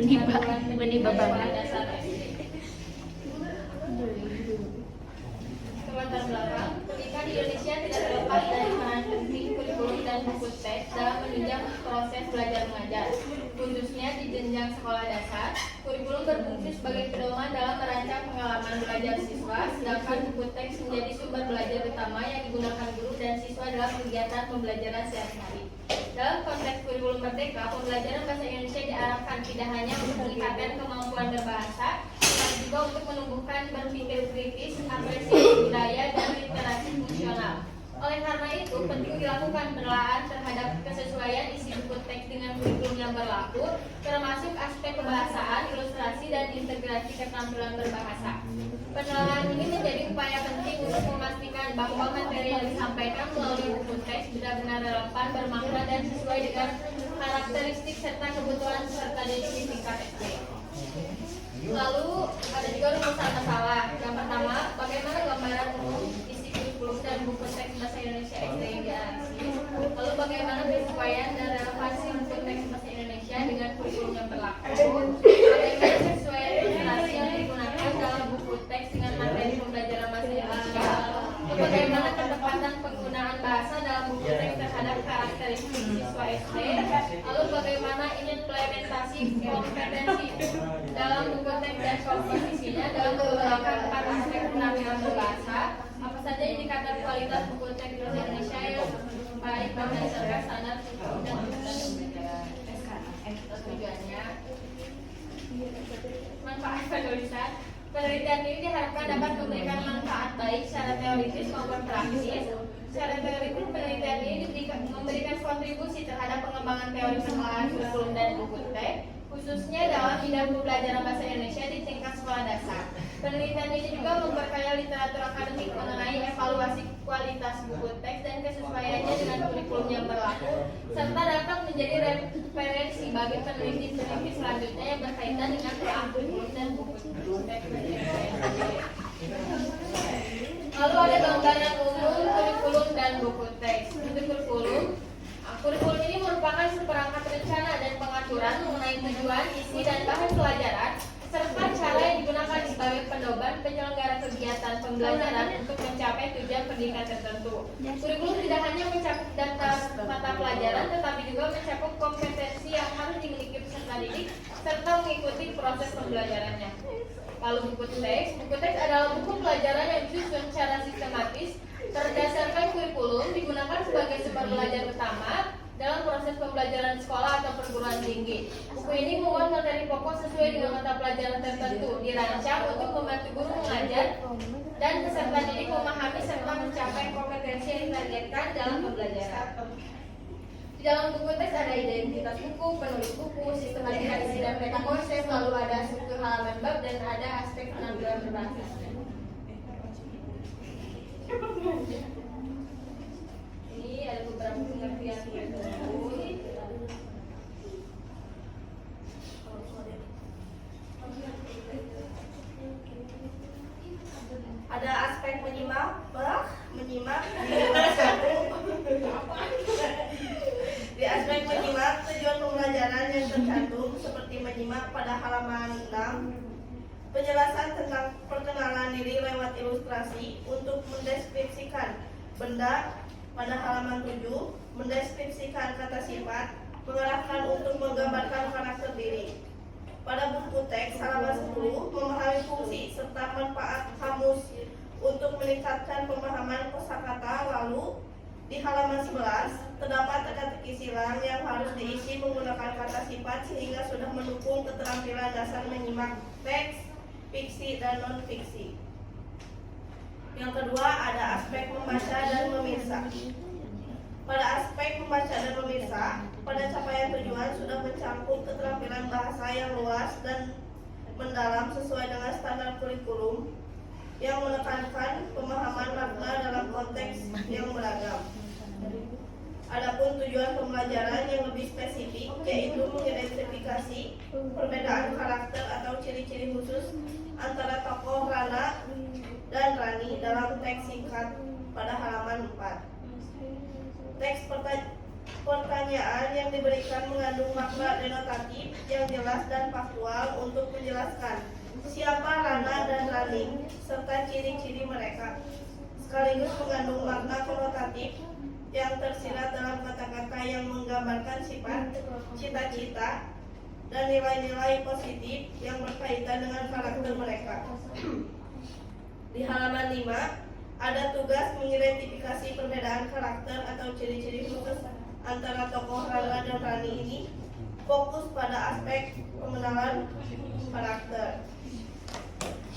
benih babang. Latar belakang, pendidikan di Indonesia tidak terlepas dari peran penting kurikulum dan buku teks dalam menunjang proses belajar mengajar. Khususnya di jenjang sekolah dasar, kurikulum berfungsi sebagai pedoman dalam merancang pengalaman belajar siswa, sedangkan buku teks menjadi sumber belajar utama yang digunakan guru dan siswa dalam kegiatan pembelajaran sehari-hari. Dalam konteks kurikulum merdeka, pembelajaran bahasa Indonesia diarahkan tidak hanya untuk meningkatkan kemampuan berbahasa, tetapi juga untuk menumbuhkan berpikir kritis, apresiasi budaya, dan literasi fungsional. Oleh karena itu, penting dilakukan penelaahan terhadap kesesuaian isi buku teks dengan kurikulum yang berlaku, termasuk aspek kebahasaan, ilustrasi, dan integrasi keterampilan berbahasa. Penelaahan ini menjadi upaya penting untuk memastikan bahwa materi yang disampaikan melalui buku teks benar-benar relevan, bermakna, dan sesuai dengan karakteristik serta kebutuhan peserta didik di tingkat SD. Lalu ada juga rumusan masalah. Yang pertama, bagaimana gambaran umum isi kurikulum dan buku teks bahasa Indonesia SD yang dianalisis. Lalu bagaimana penyesuaian dan relevansi buku teks bahasa Indonesia dengan kurikulum yang berlaku. Bagaimana penyesuaian ilustrasi yang digunakan dalam buku teks dengan materi pembelajaran bahasa Indonesia. Lalu bagaimana ketepatan penggunaan bahasa dalam buku teks terhadap karakteristik siswa SD. Lalu bagaimana implementasi kompetensi dalam buku teks dan komposisinya dalam beberapa 4 aspek penampilan berbahasa. Apa saja indikator kualitas buku teks bahasa Indonesia yang baik berdasarkan standar dan tujuannya. Manfaat penulisan. Penelitian ini diharapkan dapat memberikan manfaat baik secara teoritis maupun praktis. Secara teoritis, penelitian ini memberikan kontribusi terhadap pengembangan teori penelaahan kurikulum dan buku teks, khususnya dalam bidang pembelajaran bahasa Indonesia di tingkat sekolah dasar. Penelitian ini juga memperkaya literatur akademik mengenai evaluasi kualitas buku teks dan kesesuaiannya dengan kurikulum yang berlaku, serta dapat menjadi referensi bagi peneliti-peneliti selanjutnya yang berkaitan dengan kurikulum dan buku teks. Lalu ada gambaran umum kurikulum dan buku teks. Untuk kurikulum, kurikulum ini merupakan seperangkat rencana dan pengaturan mengenai tujuan, isi, dan bahan pelajaran, serta cara yang digunakan sebagai pedoman penyelenggara kegiatan pembelajaran untuk mencapai tujuan pendidikan tertentu. Kurikulum tidak hanya mencakup daftar mata pelajaran, tetapi juga mencakup kompetensi yang harus dimiliki peserta didik serta mengikuti proses pembelajarannya. Lalu buku teks adalah buku pelajaran yang disusun secara sistematis berdasarkan kurikulum, digunakan sebagai sumber belajar utama dalam proses pembelajaran sekolah atau perguruan tinggi. Buku ini memuat materi pokok sesuai dengan mata pelajaran tertentu, dirancang untuk membantu guru mengajar dan peserta didik memahami serta mencapai kompetensi yang ditargetkan dalam pembelajaran. Di dalam buku teks ada identitas buku, penulis buku, sistematisasi dan peta konsep, lalu ada struktur halaman bab, dan ada aspek penampilan berbahasa. Ini ada beberapa pengertian buku. Ada aspek menyimak. Di aspek menyimak, tujuan pembelajaran yang tercantum seperti menyimak pada halaman 6, penjelasan tentang perkenalan diri lewat ilustrasi untuk mendeskripsikan benda pada halaman 7, mendeskripsikan kata sifat, mengarahkan untuk menggambarkan karakter diri. Pada buku teks halaman 10, memahami fungsi serta manfaat kamus untuk meningkatkan pemahaman kosakata. Lalu di halaman 11 terdapat teka-teki silang yang harus diisi menggunakan kata sifat sehingga sudah mendukung keterampilan dasar menyimak teks, fiksi dan non-fiksi. Yang kedua ada aspek membaca dan memirsa. Pada aspek membaca dan memirsa, pada capaian tujuan sudah mencakup keterampilan bahasa yang luas dan mendalam sesuai dengan standar kurikulum yang menekankan pemahaman makna dalam konteks yang beragam. Adapun tujuan pembelajaran yang lebih spesifik yaitu mengidentifikasi perbedaan karakter atau ciri-ciri khusus antara tokoh Rana dan Rani dalam teks singkat pada halaman 4. Pertanyaan yang diberikan mengandung makna denotatif yang jelas dan faktual untuk menjelaskan siapa Rana dan Rani serta ciri-ciri mereka, sekaligus mengandung makna konotatif yang tersirat dalam kata-kata yang menggambarkan sifat, cita-cita, dan nilai-nilai positif yang berkaitan dengan karakter mereka. Di halaman 5, ada tugas mengidentifikasi perbedaan karakter atau ciri-ciri khusus antara tokoh Rana dan Rani ini, fokus pada aspek pengenalan karakter.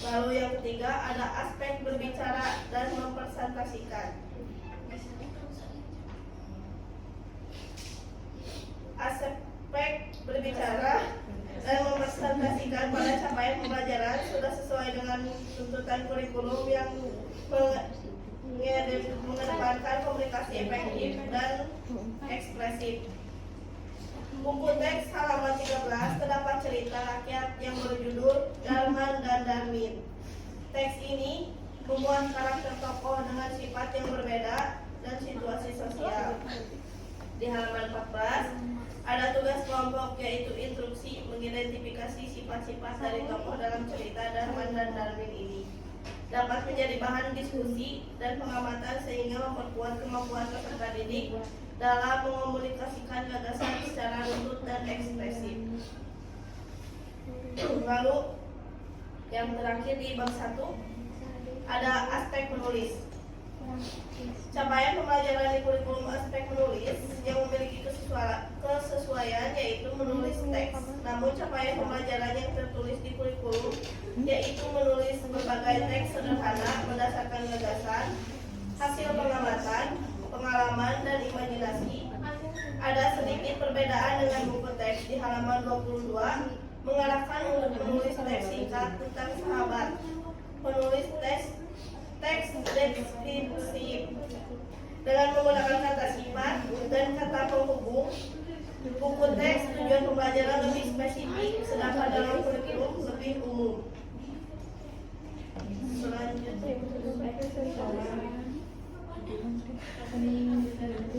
Lalu yang ketiga, ada aspek berbicara dan mempresentasikan. Aspek berbicara dan mempresentasikan pada capaian pembelajaran sudah sesuai dengan tuntutan kurikulum yang mengedepankan komunikasi efektif dan ekspresif. Buku teks halaman 13 terdapat cerita rakyat yang berjudul Darman dan Darmin. Teks ini memuat karakter tokoh dengan sifat yang berbeda dan situasi sosial. Di halaman 14 ada tugas kelompok, yaitu instruksi mengidentifikasi sifat-sifat dari tokoh dalam cerita Darman dan Darmin ini. Dapat menjadi bahan diskusi dan pengamatan sehingga memperkuat kemampuan peserta didik dalam mengomunikasikan gagasan secara runtut dan ekspresif. Lalu yang terakhir di bab 1 ada aspek menulis. Capaian pembelajaran di kurikulum aspek menulis yang memiliki kesesuaian yaitu menulis teks. Namun capaian pembelajaran yang tertulis di kurikulum yaitu menulis berbagai teks sederhana berdasarkan gagasan, hasil pengamatan, pengalaman, dan imajinasi. Ada sedikit perbedaan dengan buku teks di halaman 22 mengarahkan untuk menulis teks singkat tentang sahabat, menulis teks deskripsi dengan menggunakan kata sifat dan kata penghubung. Buku teks tujuan pembelajaran lebih spesifik, sedangkan dalam kurikulum lebih umum.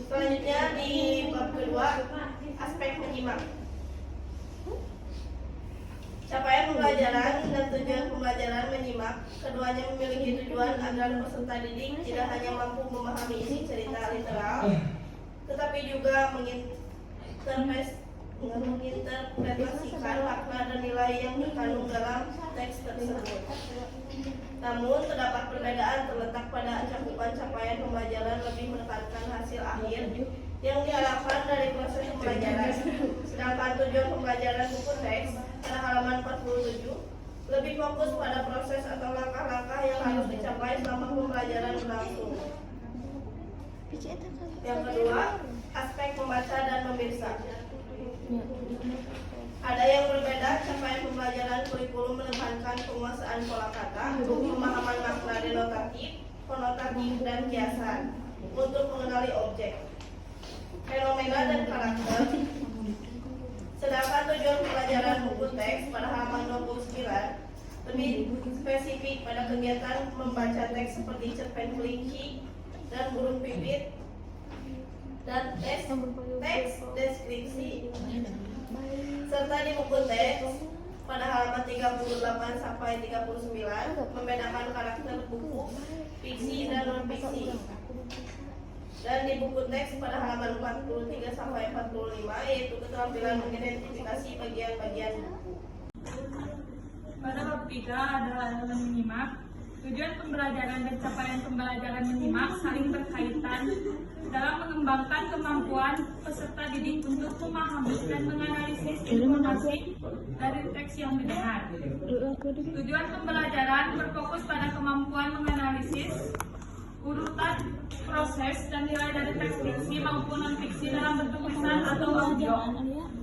Selanjutnya di bab kedua, aspek menyimak. Capaian pembelajaran dan tujuan pembelajaran menyimak. Keduanya memiliki tujuan agar peserta didik tidak hanya mampu memahami isi cerita literal, tetapi juga menginterpretasikan makna dan nilai yang terkandung dalam teks tersebut. Namun terdapat perbedaan terletak pada cakupan capaian pembelajaran lebih menekankan hasil akhir yang diharapkan dari proses pembelajaran, sedangkan tujuan pembelajaran buku teks pada halaman 47 lebih fokus pada proses atau langkah-langkah yang harus dicapai selama pembelajaran berlangsung. Yang kedua, aspek membaca dan memirsa. Ada yang berbeda. Capaian pembelajaran kurikulum menekankan penguasaan pola kata, pemahaman makna denotatif, konotatif, dan kiasan untuk mengenali objek, fenomena, dan karakter. Sedangkan tujuan pembelajaran buku teks pada halaman 29 lebih spesifik pada kegiatan membaca teks seperti cerpen kelinci dan burung pipit dan teks deskripsi. Serta di buku teks pada halaman 38 sampai 39 membedakan karakter buku fiksi dan non-fiksi. Dan di buku teks pada halaman 43 sampai 45 yaitu keterampilan mengidentifikasi bagian-bagian buku. Pada bab 3 adalah menyimak. Tujuan pembelajaran dan capaian pembelajaran menyimak saling berkaitan dalam mengembangkan kemampuan peserta didik untuk memahami dan menganalisis informasi dari teks yang didengar. Tujuan pembelajaran berfokus pada kemampuan menganalisis urutan proses dan nilai dari teks fiksi maupun non-fiksi dalam bentuk tulisan atau audio.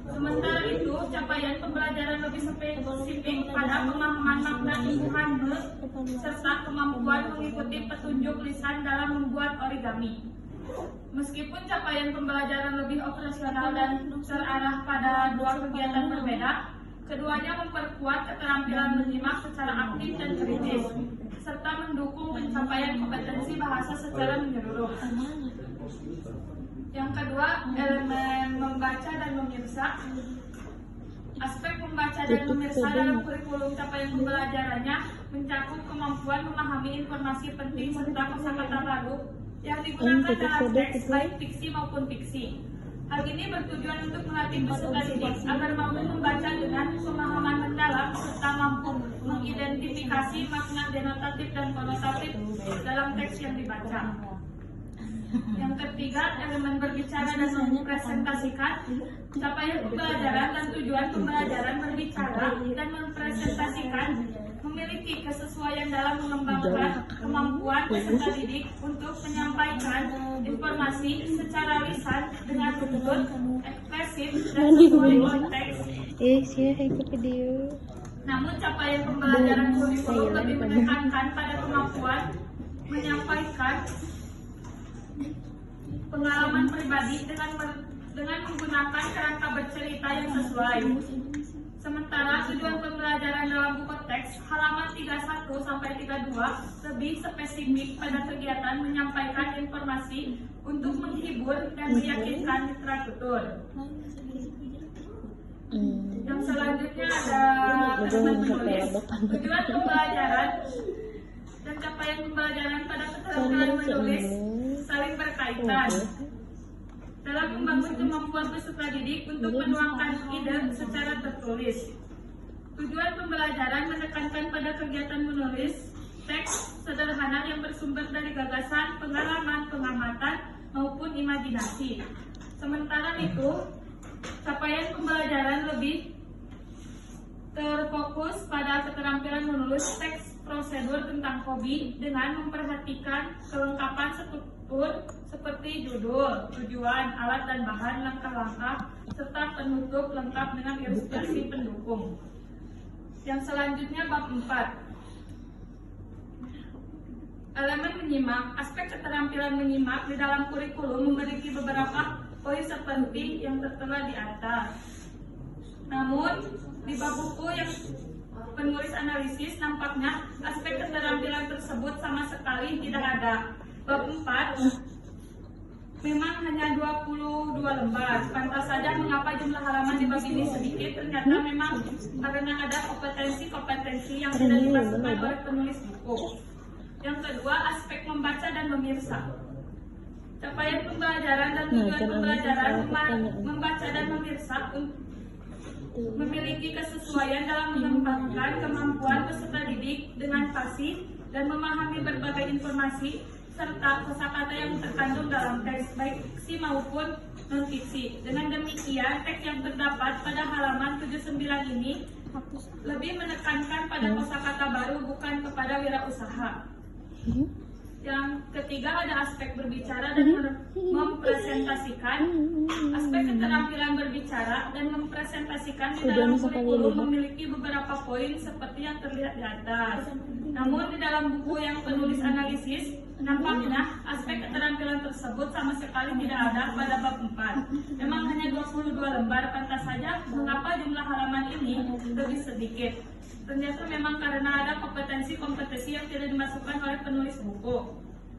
Sementara itu, capaian pembelajaran lebih spesifik pada pemahaman makna imbuhan serta kemampuan mengikuti petunjuk lisan dalam membuat origami. Meskipun capaian pembelajaran lebih operasional dan terarah pada dua kegiatan berbeda, keduanya memperkuat keterampilan menyimak secara aktif dan kritis, serta mendukung pencapaian kompetensi bahasa secara menyeluruh. Yang kedua, elemen membaca dan memirsa. Aspek membaca dan memirsa dalam kurikulum capaian pembelajarannya mencakup kemampuan memahami informasi penting serta kosakata baru yang digunakan dalam teks baik fiksi maupun fiksi. Hal ini bertujuan untuk melatih peserta didik agar mampu membaca dengan pemahaman mendalam serta mampu mengidentifikasi makna denotatif dan konotatif dalam teks yang dibaca. Yang ketiga, elemen berbicara dan mempresentasikan. Capaian pembelajaran dan tujuan pembelajaran berbicara dan mempresentasikan memiliki kesesuaian dalam mengembangkan kemampuan peserta didik untuk menyampaikan informasi secara lisan dengan tutur, ekspresif, dan sesuai konteks. Namun capaian pembelajaran kurikulum lebih menekankan pada kemampuan menyampaikan pengalaman pribadi dengan menggunakan kerangka bercerita yang sesuai. Sementara tujuan pembelajaran dalam buku teks halaman 31 sampai 32 lebih spesifik pada kegiatan menyampaikan informasi untuk menghibur dan meyakinkan mitra tutur. Yang selanjutnya ada elemen menulis. Tujuan pembelajaran dan capaian pembelajaran pada keterampilan menulis saling berkaitan dalam membangun kemampuan peserta didik untuk menuangkan ide secara tertulis. Tujuan pembelajaran menekankan pada kegiatan menulis teks sederhana yang bersumber dari gagasan, pengalaman, pengamatan, maupun imajinasi. Sementara itu, capaian pembelajaran lebih terfokus pada keterampilan menulis teks prosedur tentang hobi dengan memperhatikan kelengkapan struktur seperti judul, tujuan, alat dan bahan, langkah-langkah, serta penutup lengkap dengan ilustrasi pendukung. Yang selanjutnya bab 4. Elemen menyimak. Aspek keterampilan menyimak di dalam kurikulum memiliki beberapa poin seperti yang tertera di atas. Namun, di bab buku yang penulis analisis nampaknya aspek keterampilan tersebut sama sekali tidak ada. Bab 4 memang hanya 22 lembar. Pantas saja mengapa jumlah halaman di bab ini sedikit. Ternyata memang karena ada kompetensi-kompetensi yang tidak dimasukkan oleh penulis buku. Yang kedua, aspek membaca dan memirsa. Capaian pembelajaran dan tujuan pembelajaran membaca dan memirsa memiliki kesesuaian dalam mengembangkan kemampuan peserta didik dengan fasih dan memahami berbagai informasi serta kosakata yang terkandung dalam teks baik fiksi maupun non-fiksi. Dengan demikian, teks yang terdapat pada halaman 79 ini lebih menekankan pada kosakata baru bukan kepada wirausaha. Yang ketiga ada aspek berbicara dan mempresentasikan. Aspek keterampilan berbicara dan mempresentasikan di dalam kurikulum memiliki beberapa poin seperti yang terlihat di atas. Namun di dalam buku yang penulis analisis, nampaknya aspek keterampilan tersebut sama sekali tidak ada pada bab 4. Memang hanya 22 lembar, pantas saja mengapa jumlah halaman ini lebih sedikit. Ternyata memang karena ada kompetensi-kompetensi yang tidak dimasukkan oleh penulis buku.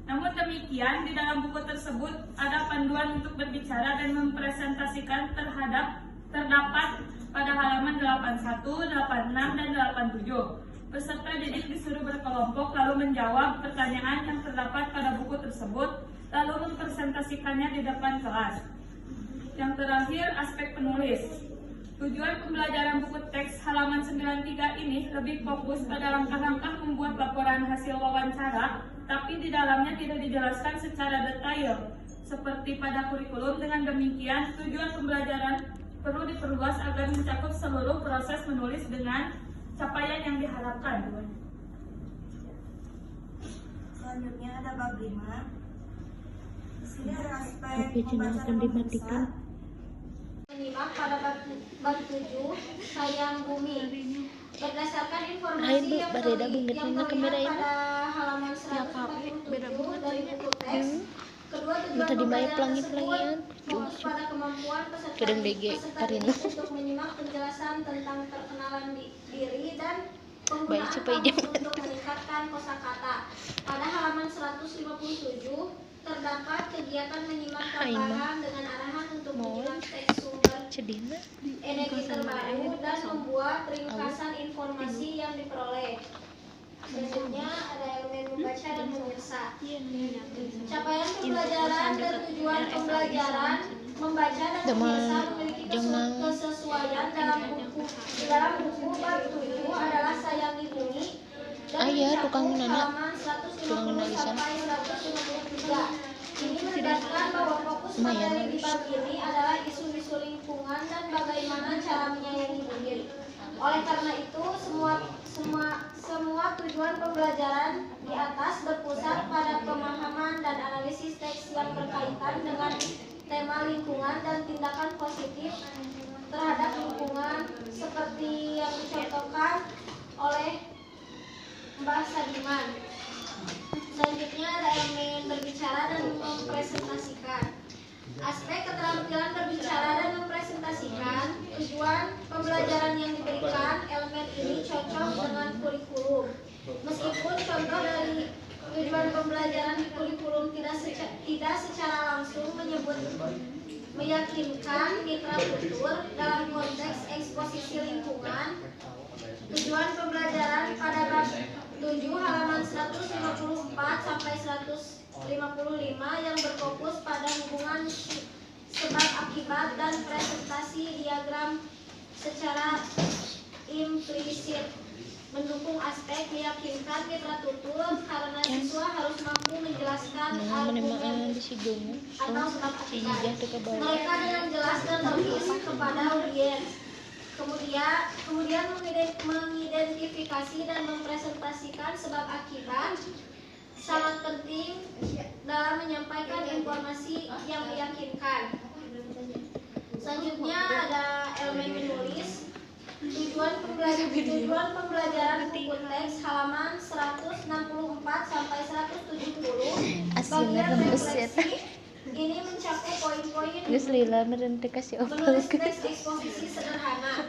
Namun demikian, di dalam buku tersebut ada panduan untuk berbicara dan mempresentasikan terdapat pada halaman 81, 86, dan 87. Peserta didik disuruh berkelompok lalu menjawab pertanyaan yang terdapat pada buku tersebut, lalu mempresentasikannya di depan kelas. Yang terakhir, aspek penulis. Tujuan pembelajaran buku teks halaman 93 ini lebih fokus pada langkah-langkah membuat laporan hasil wawancara, tapi di dalamnya tidak dijelaskan secara detail seperti pada kurikulum. Dengan demikian, tujuan pembelajaran perlu diperluas agar mencakup seluruh proses menulis dengan capaian yang diharapkan. Selanjutnya ada bab 5. Di sini ada aspek channel akan dimatikan. Menyimak pada bab 7 sayang bumi. Berdasarkan informasi Ayo, yang Bareda banget terlihat mana kamera ini. pada halaman 147 dari buku teks, kedua tujuan Minta dibayar pembelajaran pelangi-pelangian. tersebut fokus pada kemampuan peserta Kadang DG peserta Karina. didik untuk menyimak penjelasan tentang perkenalan diri dan Baik, penggunaan supaya kamus jangan. untuk meningkatkan kosakata. Pada halaman 157 terdapat kegiatan menyimak paparan dengan arahan untuk menyimak teks sumber Cedina. energi terbaru dan membuat ringkasan informasi yang diperoleh. Selanjutnya ada elemen membaca dan memeriksa. Capaian pembelajaran dan tujuan pembelajaran membaca dan memeriksa memiliki kesesuaian dalam buku bab 7 adalah sayangi bumi dan tukang mencakup nana. halaman 150 Tukang analisan. sampai 153. Ini menegaskan bahwa fokus materi di bab ini adalah isu-isu lingkungan dan bagaimana cara menyayangi bumi. Oleh karena itu, semua tujuan pembelajaran di atas berpusat pada pemahaman dan analisis teks yang berkaitan dengan tema lingkungan dan tindakan positif terhadap lingkungan seperti yang dicontohkan oleh Mbah Sadiman. Selanjutnya ada elemen berbicara dan mempresentasikan. Aspek keterampilan berbicara dan mempresentasikan. Tujuan pembelajaran yang diberikan elemen ini cocok dengan kurikulum. Meskipun contoh dari tujuan pembelajaran di kurikulum tidak secara langsung meyakinkan mitra tutur dalam konteks eksposisi lingkungan. Tujuan pembelajaran pada bab 7 halaman 154 sampai 155 yang berfokus pada hubungan sebab akibat dan presentasi diagram secara implisit mendukung aspek meyakinkan mitra tutur karena siswa harus mampu menjelaskan argumen atau sebab akibat mereka dengan jelas dan logis kepada audiens. Kemudian mengidentifikasi dan mempresentasikan sebab akibat sangat penting dalam menyampaikan informasi yang meyakinkan. Selanjutnya ada elemen menulis. Tujuan pembelajaran buku teks halaman 164 sampai 170. Bagian refleksi ini mencakup poin-poin menulis teks eksposisi sederhana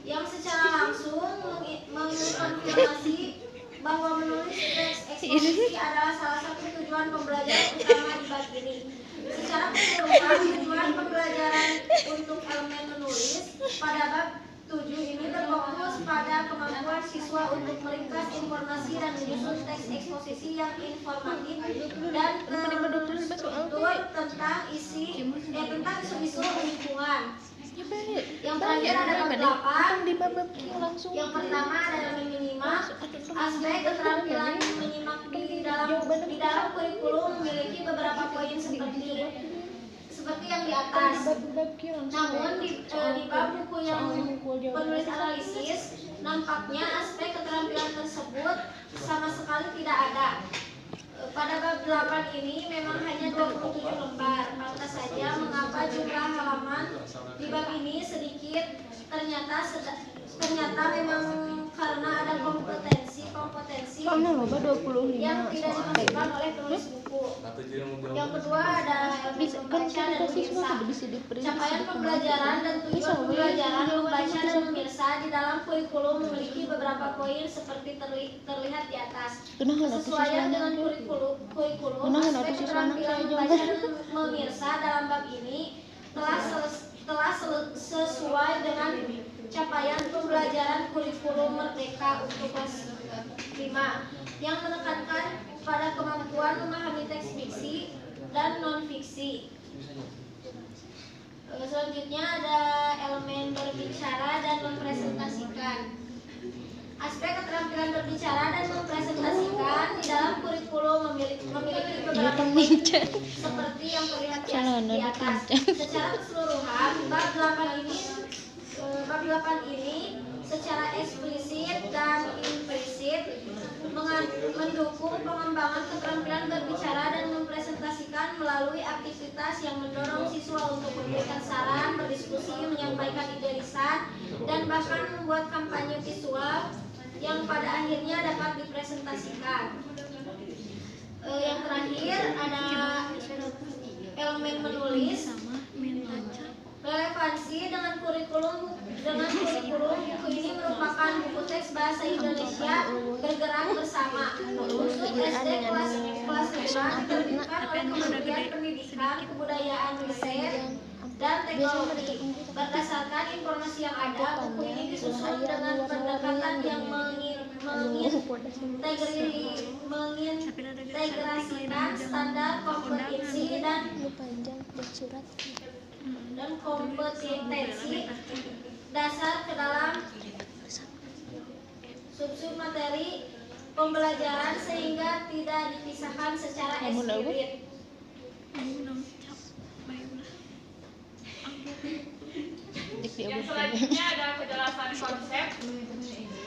yang secara langsung mengonfirmasi bahwa menulis teks eksposisi adalah salah satu tujuan pembelajaran utama di bab ini. Secara keseluruhan, tujuan pembelajaran untuk elemen menulis pada bab 7 ini berfokus pada kemampuan siswa untuk meringkas informasi dan menyusun teks eksposisi yang informatif dan terstruktur tentang isu-isu lingkungan. Yang terakhir ada bab 8. Yang pertama adalah menyimak. Aspek keterampilan menyimak di dalam kurikulum memiliki beberapa poin seperti yang di atas. Namun di bab buku yang penulis analisis nampaknya aspek keterampilan tersebut sama sekali tidak ada. Pada bab 8 ini memang hanya 27 lembar. Pantas saja mengapa jumlah halaman di bab ini sedikit. Ternyata memang karena ada kompetensi yang tidak dimasukkan oleh penulis buku. Yang kedua ada membaca dan memirsa. Capaian pembelajaran dan tujuan pembelajaran membaca dan memirsa di dalam kurikulum memiliki beberapa poin seperti terlihat di atas. Sesuaian dengan kurikulum aspek keterampilan membaca dan memirsa dalam bab ini telah sesuai dengan capaian pembelajaran kurikulum Merdeka untuk kelas 5 yang menekankan pada kemampuan memahami teks fiksi dan non-fiksi. Selanjutnya ada elemen berbicara dan mempresentasikan. Aspek keterampilan berbicara dan mempresentasikan di dalam kurikulum memiliki beberapa poin seperti yang terlihat di atas. Secara keseluruhan, bab 8 ini secara eksplisit dan implisit mendukung pengembangan keterampilan berbicara dan mempresentasikan melalui aktivitas yang mendorong siswa untuk memberikan saran, berdiskusi, menyampaikan ide riset, dan bahkan membuat kampanye visual yang pada akhirnya dapat dipresentasikan. Yang terakhir ada elemen menulis. Relevansi dengan kurikulum buku ini merupakan buku teks bahasa Indonesia bergerak bersama. Untuk SD kelas 5 diterbitkan oleh Kementerian Pendidikan, Kebudayaan, Riset, dan Teknologi. Berdasarkan informasi yang ada, buku ini disusun dengan pendekatan yang mengintegrasikan standar kompetensi dan kompetensi dasar ke dalam sub-sub materi pembelajaran sehingga tidak dipisahkan secara eksplisit. Yang selanjutnya ada kejelasan konsep.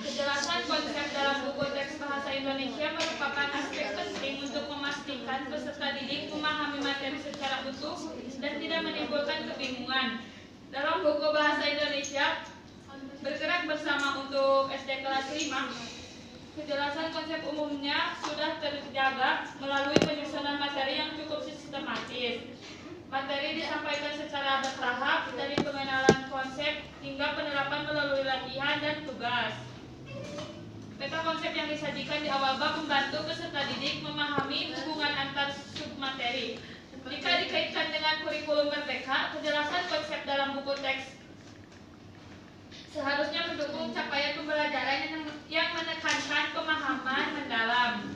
Kejelasan konsep dalam buku teks bahasa Indonesia merupakan aspek penting untuk memastikan peserta didik memahami materi secara utuh dan tidak menimbulkan kebingungan. Dalam buku bahasa Indonesia bergerak bersama untuk SD kelas 5, kejelasan konsep umumnya sudah terjaga melalui penyusunan materi yang cukup sistematis. Materi disampaikan secara bertahap dari pengenalan konsep hingga penerapan melalui latihan dan tugas. Peta konsep yang disajikan di awal bab membantu peserta didik memahami hubungan antar submateri. Jika dikaitkan dengan kurikulum merdeka, kejelasan konsep dalam buku teks seharusnya mendukung capaian pembelajaran yang menekankan pemahaman mendalam,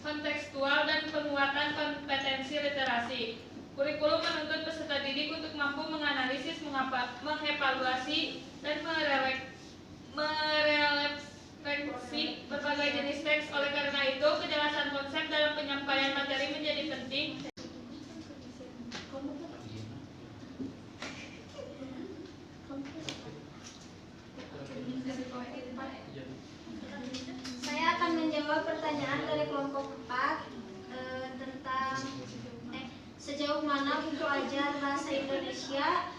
kontekstual, dan penguatan kompetensi literasi. Kurikulum menuntut peserta didik untuk mampu menganalisis, mengevaluasi, dan merefleksi berbagai jenis teks. Oleh karena itu, kejelasan konsep dalam penyampaian materi menjadi penting. Saya akan menjawab pertanyaan dari kelompok 4 tentang sejauh mana buku ajar bahasa Indonesia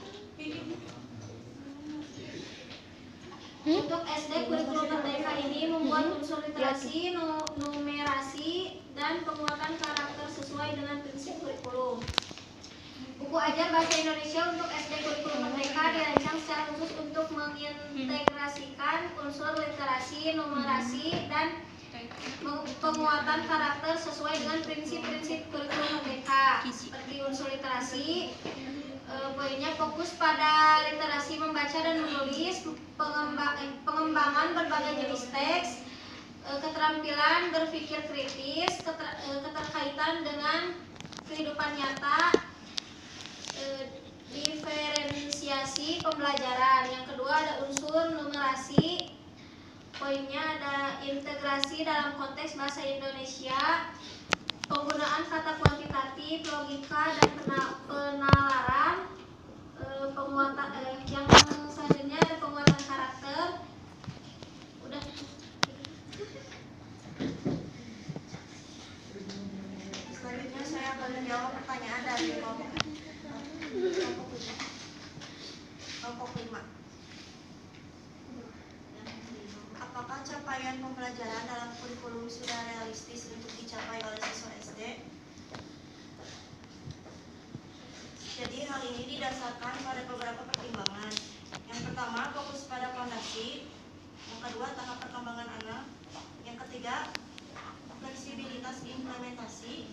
untuk SD kurikulum merdeka ini membuat unsur literasi, numerasi, dan penguatan karakter sesuai dengan prinsip kurikulum. Buku ajar bahasa Indonesia untuk SD kurikulum merdeka dirancang secara khusus untuk mengintegrasikan unsur literasi, numerasi, dan penguatan karakter sesuai dengan prinsip-prinsip kurikulum merdeka. Seperti unsur literasi, poinnya fokus pada literasi membaca dan menulis, pengembangan berbagai jenis teks, keterampilan berpikir kritis, keterkaitan dengan kehidupan nyata, diferensiasi pembelajaran. Yang kedua ada unsur numerasi, poinnya ada integrasi dalam konteks bahasa Indonesia, penggunaan kata kuantitatif, logika, dan penalaran, penguatan. Yang selanjutnya ada penguatan karakter. Udah. Selanjutnya saya akan menjawab pertanyaan dari kelompok 5. Apakah capaian pembelajaran dalam kurikulum sudah realistis untuk dicapai oleh siswa SD? Jadi hal ini didasarkan pada beberapa pertimbangan. Yang pertama, fokus pada fondasi. Yang kedua, tahap perkembangan anak. Yang ketiga, fleksibilitas implementasi.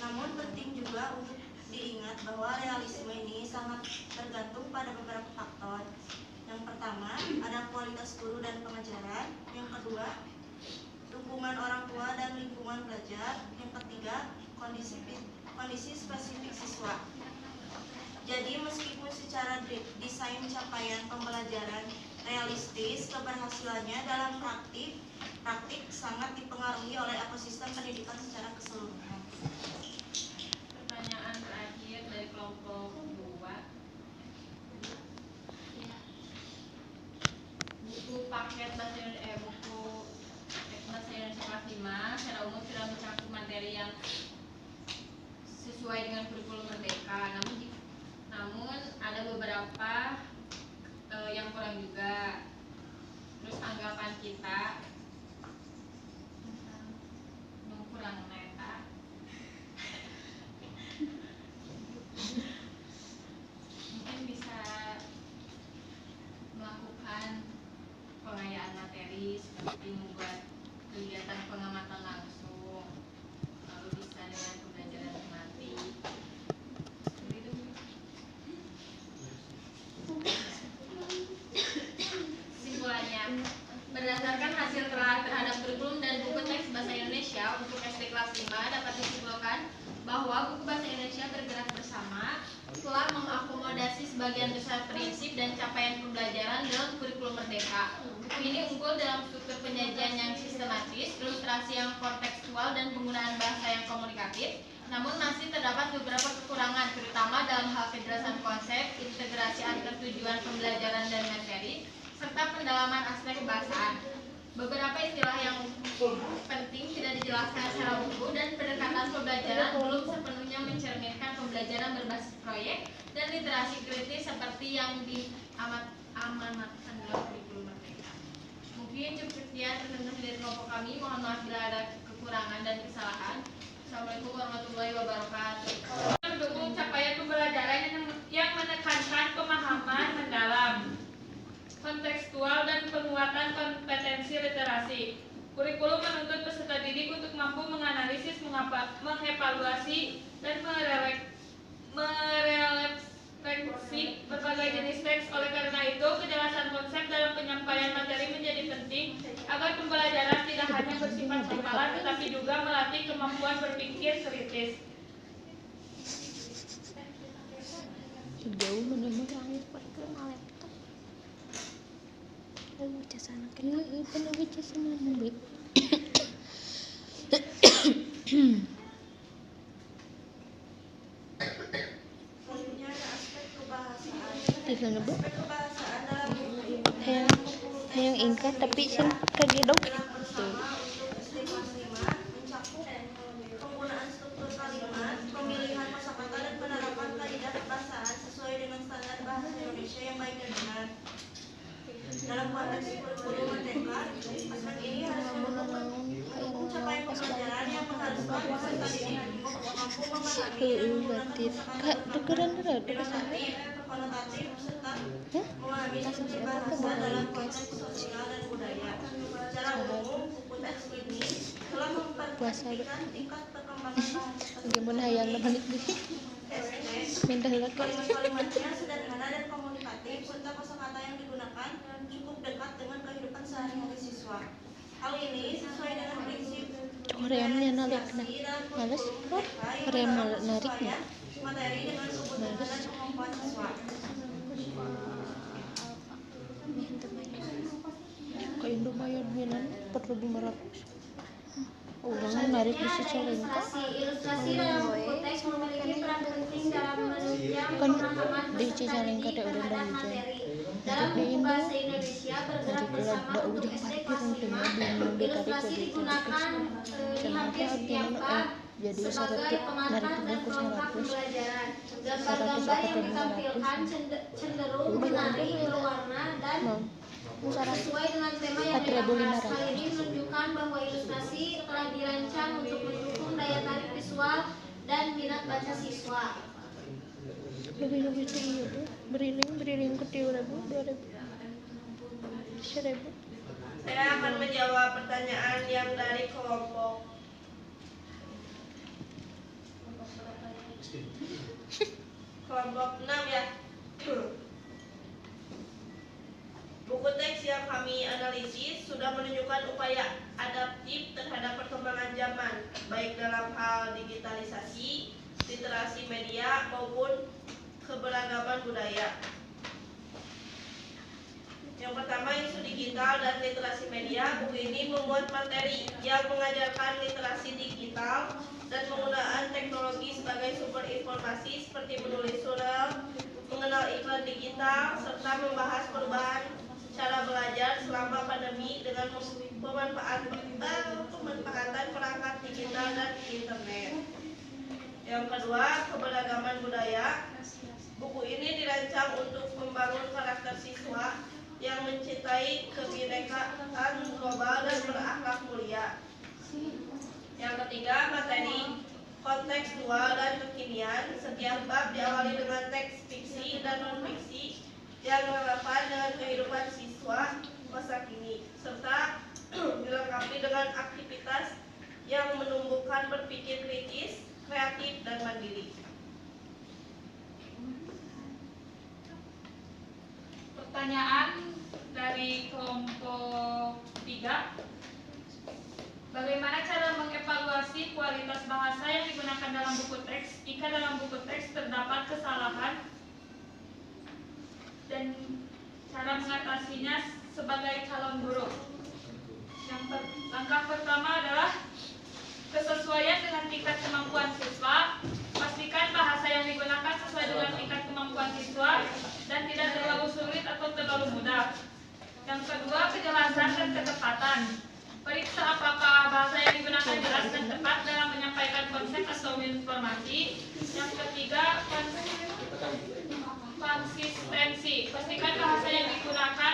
Namun penting juga untuk diingat bahwa realisme ini sangat tergantung pada beberapa faktor. Yang pertama, ada kualitas guru dan pengajaran. Yang kedua, dukungan orang tua dan lingkungan belajar. Yang ketiga, kondisi spesifik siswa. Jadi meskipun secara desain capaian pembelajaran realistis, keberhasilannya dalam praktik sangat dipengaruhi oleh ekosistem pendidikan secara keseluruhan. Pertanyaan terakhir dari kelompok 2. Buku paket buku teks bahasa Indonesia kelas 5 secara umum sudah mencakup materi yang sesuai dengan kurikulum merdeka. Namun ada beberapa yang kurang juga. Terus anggapan kita kurang neta. Mungkin bisa seperti membuat kegiatan pengamatan langsung, lalu bisa dengan pembelajaran tematik. Kesimpulannya, berdasarkan hasil telah terhadap kurikulum dan buku teks bahasa Indonesia untuk SD kelas 5 dapat disimpulkan bahwa buku bahasa Indonesia bergerak bersama telah mengakomodasi sebagian besar prinsip dan capaian pembelajaran dalam kurikulum merdeka. Buku ini unggul dalam struktur penyajian yang sistematis, ilustrasi yang kontekstual, dan penggunaan bahasa yang komunikatif. Namun masih terdapat beberapa kekurangan, terutama dalam hal kejelasan konsep, integrasi antar tujuan pembelajaran dan materi, serta pendalaman aspek kebahasaan. Beberapa istilah yang penting tidak dijelaskan secara buku, dan pendekatan pembelajaran belum sepenuhnya mencerminkan pembelajaran berbasis proyek dan literasi kritis seperti yang diamanatkan dalam kurikulum merdeka. Mungkin cukup sekian rekomendasi dari kelompok kami. Mohon maaf bila ada kekurangan dan kesalahan. Assalamualaikum warahmatullahi wabarakatuh. Mendukung capaian pembelajaran yang menekankan pemahaman mendalam, kontekstual, dan penguatan kompetensi literasi. Kurikulum menuntut peserta didik untuk mampu menganalisis, mengevaluasi, dan merefleksi berbagai jenis teks. Oleh karena itu, kejelasan konsep dalam penyampaian materi menjadi penting agar pembelajaran tidak hanya bersifat hafalan tetapi juga melatih kemampuan berpikir kritis. Jauh menemukan pakai laptop. Lalu jasana kena itu jasana nabi. Selanjutnya ada aspek kebahasaan. Tiga nabi. Aspek kebahasaan dalam buku Hayang ingkat tapi sen kagedok. bergerak bersama untuk SD kelas 5 mencakup penggunaan struktur kalimat, pemilihan kosakata, dan penerapan kaidah kebahasaan sesuai dengan standar bahasa Indonesia yang baik dan benar. Dalam konteks kurikulum merdeka, aspek ini harus mendukung capaian pembelajaran yang mengharuskan peserta didik mampu memahami dan menggunakan kosakata Tukeran rada denotatif, konotatif, serta memahami struktur bahasa dalam konteks sosial dan budaya. Secara umum, buku teks ini telah memperhatikan tingkat perkembangan bahasa Gimana hayang naman itu? SD. Minta lagi. Kalimat-kalimatnya sederhana dan komunikatif, serta kosakata yang digunakan cukup dekat dengan kehidupan sehari-hari siswa. Hal ini sesuai dengan prinsip Koreanya narik nah. Males bro. Korea narik nah. materi dengan kebutuhan dan kemampuan siswa. Kayak lumayan binan 4.500. Orang narik di Cicalengka. Ilustrasi dalam buku teks memiliki peran penting dalam menunjang Kan pemahaman di peserta Cicalengka didik ada orang terhadap hujan. materi. Dalam buku bahasa Indonesia bergerak bersama untuk SD kelas 5, ilustrasi digunakan di hampir setiap bab sebagai pengantar dan pelengkap pembelajaran. Gambar-gambar yang ditampilkan cenderung menarik, berwarna, dan sesuai dengan tema yang dibahas. Hal ini menunjukkan bahwa ilustrasi telah dirancang untuk mendukung daya tarik visual dan minat baca siswa. Lebih itu iya tuh. Beriring ke 2.000. 1.000. Saya akan menjawab pertanyaan yang dari kelompok kelompok 6 ya. Buku teks yang kami analisis sudah menunjukkan upaya adaptif terhadap perkembangan zaman, baik dalam hal digitalisasi, literasi media, maupun keberagaman budaya. Yang pertama, isu digital dan literasi media. Buku ini memuat materi yang mengajarkan literasi digital dan penggunaan teknologi sebagai sumber informasi seperti menulis surel, mengenal iklan digital, serta membahas perubahan cara belajar selama pandemi dengan pemanfaatan perangkat digital dan internet. Yang kedua, keberagaman budaya. Buku ini dirancang untuk membangun karakter siswa yang mencintai kebinekaan global dan berakhlak mulia. Yang ketiga, materi kontekstual dan kekinian. Setiap bab diawali dengan teks fiksi dan non-fiksi yang relevan dengan kehidupan siswa masa kini, serta diikuti dengan aktivitas yang menumbuhkan berpikir kritis, kreatif, dan mandiri. Pertanyaan dari kelompok 3. Bagaimana cara mengevaluasi kualitas bahasa yang digunakan dalam buku teks jika dalam buku teks terdapat kesalahan dan cara mengatasinya sebagai calon guru? Langkah pertama adalah kesesuaian dengan tingkat kemampuan siswa. Pastikan bahasa yang digunakan sesuai dengan tingkat kemampuan siswa dan tidak terlalu sulit atau terlalu mudah. Yang kedua, kejelasan dan ketepatan. Periksa apakah bahasa yang digunakan jelas dan tepat dalam menyampaikan konsep atau informasi. Yang ketiga, konsistensi. Pastikan bahasa yang digunakan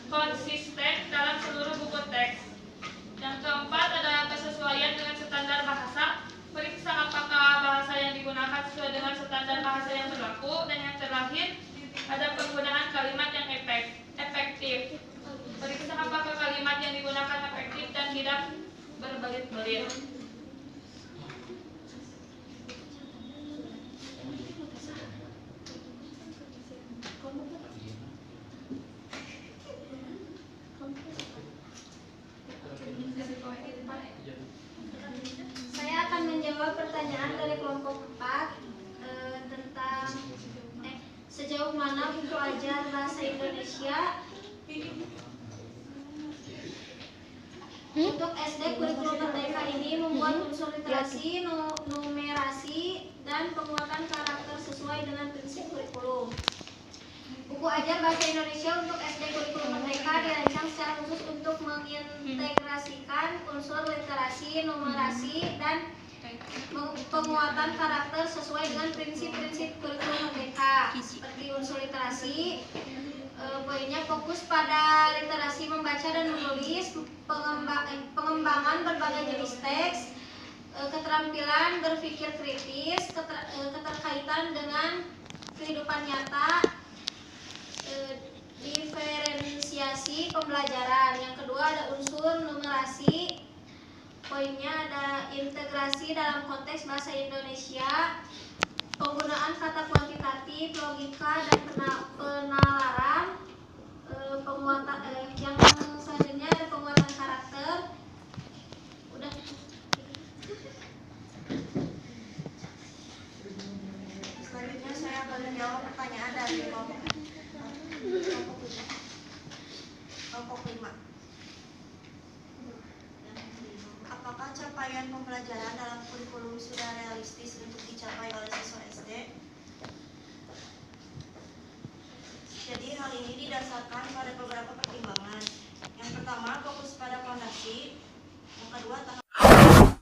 konsisten dalam seluruh buku teks. Yang keempat adalah kesesuaian dengan standar bahasa. Periksa apakah bahasa yang digunakan sesuai dengan standar bahasa yang berlaku. Dan yang terakhir, ada penggunaan kalimat yang efektif. Periksa apakah kalimat yang digunakan efektif dan tidak berbelit-belit. Saya akan menjawab pertanyaan dari kelompok 4 tentang sejauh mana buku ajar bahasa Indonesia untuk SD kurikulum merdeka ini membuat unsur literasi, numerasi, dan penguatan karakter sesuai dengan prinsip kurikulum. Buku ajar bahasa Indonesia untuk SD kurikulum merdeka dirancang secara khusus untuk mengintegrasikan unsur literasi, numerasi, dan penguatan karakter sesuai dengan prinsip-prinsip kurikulum merdeka. Seperti unsur literasi, poinnya fokus pada literasi membaca dan menulis, pengembangan berbagai jenis teks, keterampilan berpikir kritis, keterkaitan dengan kehidupan nyata, diferensiasi pembelajaran. Yang kedua ada unsur numerasi, poinnya ada integrasi dalam konteks bahasa Indonesia, penggunaan kata kuantitatif, logika, dan penalaran. Penguatan yang selanjutnya ada penguatan karakter. Udah. Selanjutnya saya akan menjawab pertanyaan dari kelompok 5. Apakah capaian pembelajaran dalam kurikulum sudah realistis untuk dicapai oleh siswa SD? Jadi hal ini didasarkan pada beberapa pertimbangan. Yang pertama, fokus pada fondasi. Yang kedua, tahap